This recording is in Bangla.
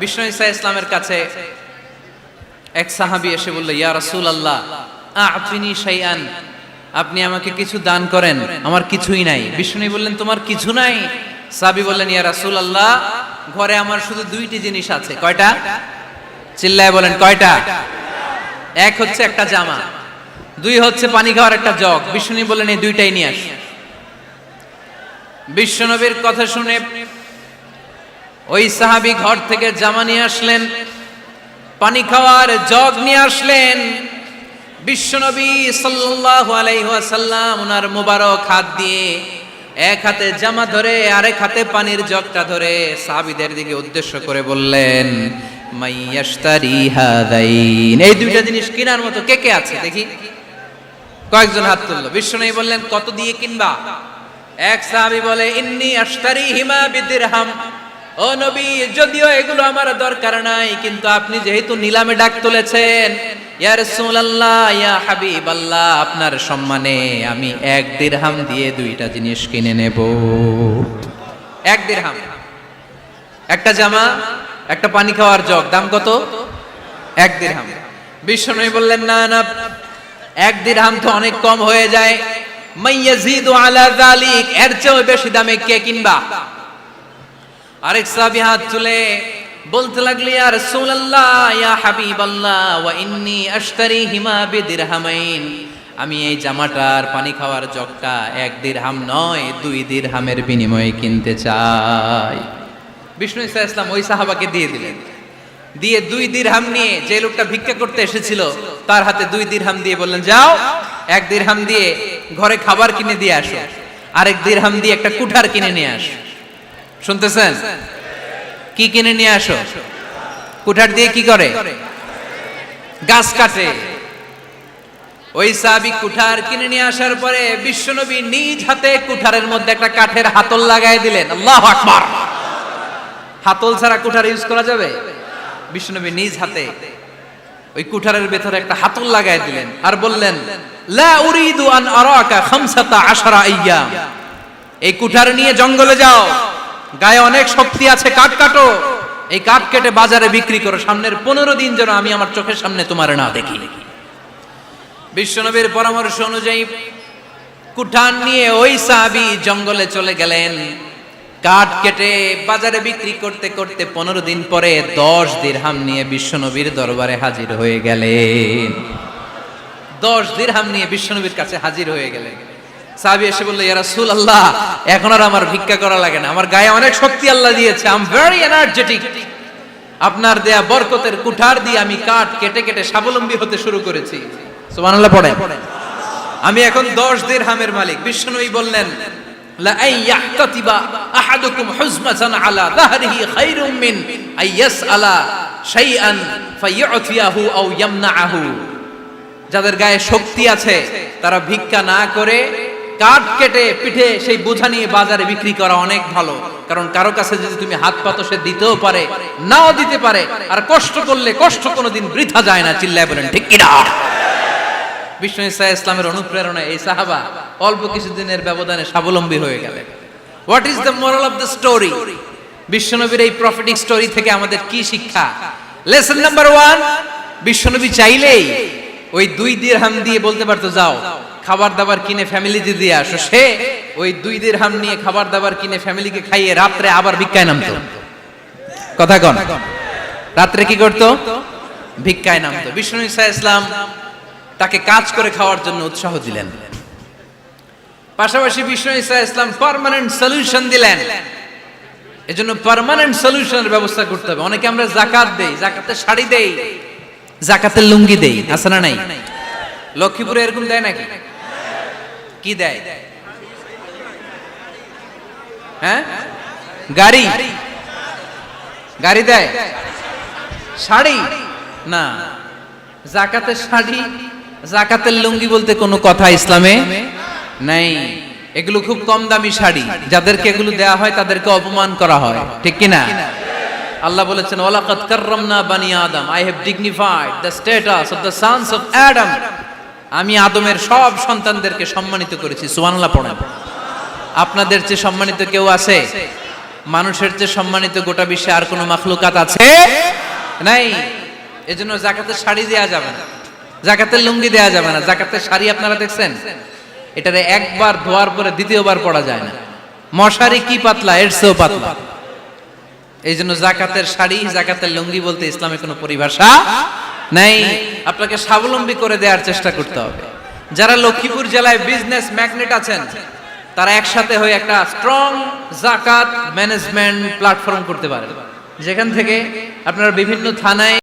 বিষ্ণু ঈসা ইসলামের কাছে এক সাহাবী এসে বলল, ইয়া রাসূলুল্লাহ আ'তিনি শাইআন, আপনি আমাকে কিছু দান করেন, আমার কিছুই নাই। বিষ্ণু বললেন, তোমার কিছু নাই? সাহাবী বললেন, ইয়া রাসূলুল্লাহ ঘরে আমার শুধু দুইটি জিনিস আছে। কয়টা? চিল্লায় বলেন কয়টা? এক হচ্ছে একটা জামা, দুই হচ্ছে পানি খাওয়ার একটা জগ। বিষ্ণু বললেন, এই দুইটাই নিয়ে আস। বিশ্বনবীর কথা শুনে ওই সাহাবী ঘর থেকে জামা নিয়ে আসলেন, পানি খাওয়ার জগ নিয়ে আসলেন। বিশ্বনবী সাল্লাল্লাহু আলাইহি ওয়াসাল্লাম ওনার মোবারক হাত দিয়ে এক হাতে জামা ধরে আরেক হাতে পানির জগটা ধরে সাহাবীদের দিকে উদ্দেশ্য করে বললেন, মাইয়াশতারি হাদাইন, এই দুইটা জিনিস কেনার মতো কে কে আছে দেখি? কয়েকজন হাত তুললো। বিশ্বনবী বললেন, কত দিয়ে কিনবা? এক সাহাবী বলে, ইন্নী আশতারিহিমা বিদিরহাম, ও নবী যদিও এগুলো আমার দরকার নাই, কিন্তু আপনি যেহেতু নিলামে ডাক তুলেছেন, ইয়া রাসূলুল্লাহ ইয়া হাবিবাল্লাহ, আপনার সম্মানে আমি 1 দিরহাম দিয়ে দুইটা জিনিস কিনে নেব। 1 দিরহাম, একটা জামা, একটা পানি খাওয়ার জগ, দাম কত? 1 দিরহাম। বিশ্বনবী বললেন, না না, 1 দিরহাম তো অনেক কম হয়ে যায়, মাইয়াজিদু আলা যালিক, এর চেয়ে বেশি দামে কে কিনবা? আরেক সাহাবী হাত তুলে বলতে লাগলো, ইয়া রাসূলুল্লাহ ইয়া হাবিবাল্লাহ ওয়া ইন্নী আশতারিহিমা বিদিরহামাইন, আমি এই জামাটার পানি খাওয়ার জগটা 1 দিরহাম নয় 2 দিরহামের বিনিময়ে কিনতে চাই। বিষ্ণু ঈসা ইসলাম ওই সাহাবাকে দিয়ে দিলেন। দিয়ে 2 দিরহাম নিয়ে যে লোকটা ভিক্ষা করতে এসেছিল তার হাতে 2 দিরহাম দিয়ে বললেন, যাও 1 দিরহাম দিয়ে ঘরে খাবার কিনে দিয়ে আসো, আরেক দিরহাম দিয়ে একটা কুঠার কিনে নিয়ে আসো। শুনতেছেন? কি কিনে নিয়ে আসো? কুঠার দিয়ে কি করে? গাছ কাটে। ওই সাহাবী কুঠার কিনে নিয়ে আসার পরে বিশ্বনবী নিজ হাতে কুঠারের মধ্যে একটা কাঠের হাতল লাগাই দিলেন। আল্লাহু আকবার! হাতল ছাড়া কুঠার ইউজ করা যাবে? বিশ্বনবী নিজ হাতে ওই কুঠারের ভেতরে একটা হাতল লাগাই দিলেন আর বললেন, লা উরিদু আন আরাকা 15 আইয়াম, এই কুঠার নিয়ে জঙ্গলে যাও, গায়ে অনেক শক্তি আছে, কাঠ কাটো, এই কাঠ কেটে বাজারে বিক্রি করো, সামনের 15 দিন যেন আমি আমার চোখের সামনে তোমার না দেখি। বিশ্বনবীর পরামর্শ অনুযায়ী কুঠার নিয়ে ওই সাহাবী জঙ্গলে চলে গেলেন। কাঠ কেটে বাজারে বিক্রি করতে করতে 15 দিন পরে 10 দিরহাম নিয়ে বিশ্বনবীর দরবারে হাজির হয়ে গেলেন। 10 দিরহাম নিয়ে বিশ্বনবীর কাছে হাজির হয়ে গেলেন। সাহাবী এসে বলল, ইয়া রাসূলুল্লাহ এখন আর আমার ভিক্ষা করা লাগে না, আমার গায়ে অনেক শক্তি আল্লাহ দিয়েছে, আই এম ভেরি এনার্জেটিক, আপনার দেয়া বরকতের কুঠার দিয়ে আমি কাঠ কেটে কেটে স্বাবলম্বী হতে শুরু করেছি। সুবহানাল্লাহ পড়েন। আমি এখন 10 দিরহামের মালিক। বিশ্বনবী বললেন, লা আইয়াহতাতিবা আহাদুকুম হুজমাতান আলা যাহরিহি খায়রুম মিন আইয়াসআলা শাইআন ফায়ু'তিয়াহু আও ইয়ামনাহু, যাদের গায়ে শক্তি আছে তারা ভিক্ষা না করে কাঠ কেটে পিঠে সেই বোঝা নিয়ে বাজারে বিক্রি করা অনেক ভালো, কারণ কারো কাছে যদি তুমি হাত পাতো সে দিতেও পারে নাও দিতে পারে, আর কষ্ট করলে কষ্ট কোনোদিন বৃথা যায় না। চিল্লায় বলেন ঠিক কিনা? বিষ্ণু ঈসা ইসলামের অনুপ্রেরণায় এই সাহাবা অল্প কিছুদিনের ব্যবধানে স্বাবলম্বী হয়ে গেলেন। What is the moral of the story? বিশ্বনবীর এই প্রফেটিক স্টোরি থেকে আমাদের কি শিক্ষা? লেসন নাম্বার 1, বিশ্বনবী চাইলেই ওই 2 দিরহাম দিয়ে বলতে পারতো, যাও খাবার দাবার কিনে ফ্যামিলিতে দিয়ে আসো। সে ওই 2 দিরহাম নিয়ে খাবার দাবার কিনে ফ্যামিলিকে খাইয়ে রাত্রে আবার ভিক্ষায় নামতো। কথা কন, রাত্রে কি করতো? ভিক্ষায় নামতো। বিষ্ণু ঈসা ইসলাম তাকে কাজ করে খাওয়ার জন্য উৎসাহ দিলেন। পাশাপাশি বিষ্ণু ঈসা ইসলাম পার্মানেন্ট সলিউশন দিলেন। এজন্য পার্মানেন্ট সলিউশনের ব্যবস্থা করতে হবে। অনেকে আমরা যাকাত দেই, যাকাতে শাড়ি দেই, যাকাতের লুঙ্গি দেই, আছে না নাই? লক্ষ্মীপুরে এরকম দেয় নাকি? কি দেয়? হ্যাঁ, গাড়ি, গাড়ি দেয়, শাড়ি না। যাকাতের শাড়ি, যাকাতের লুঙ্গি বলতে কোনো কথা ইসলামে নাই। এগুলো খুব কম দামি শাড়ি, যাদেরকে এগুলো দেয়া হয় তাদেরকে অপমান করা হয়, ঠিক কিনা? আল্লাহ বলেছেন, ওয়ালাকাদ কাররামনা বানি আদম, I have dignified the status of the sons of Adam, আমি আদমের সব সন্তানদেরকে সম্মানিত করেছি। সুবহানাল্লাহ পড়েন। আপনাদের চেয়ে সম্মানিত কেউ আছে? মানুষের চেয়ে সম্মানিত গোটা বিশ্বে আর কোনো মাখলুকাত আছে নাই। এজন্য যাকাতের শাড়ি দেয়া যাবে না, যাকাতের লুঙ্গি দেয়া যাবে না। যাকাতের শাড়ি আপনারা দেখছেন, এটারে একবার ধোয়ার পরে দ্বিতীয়বার পরা যায় না। মশারি কি পাতলা, এর চেয়েও পাতলা। এই জন্য যাকাতের শাড়ি, যাকাতের লুঙ্গি বলতে ইসলামে কোনো পরিভাষা নাই। আপনাকে স্বাবলম্বী করে দেওয়ার চেষ্টা করতে হবে। যারা লক্ষ্মীপুর জেলায় বিজনেস ম্যাগনেট আছেন, তারা একসাথে হয়ে একটা স্ট্রং যাকাত ম্যানেজমেন্ট প্ল্যাটফর্ম করতে পারেন, যেখান থেকে আপনারা বিভিন্ন থানায়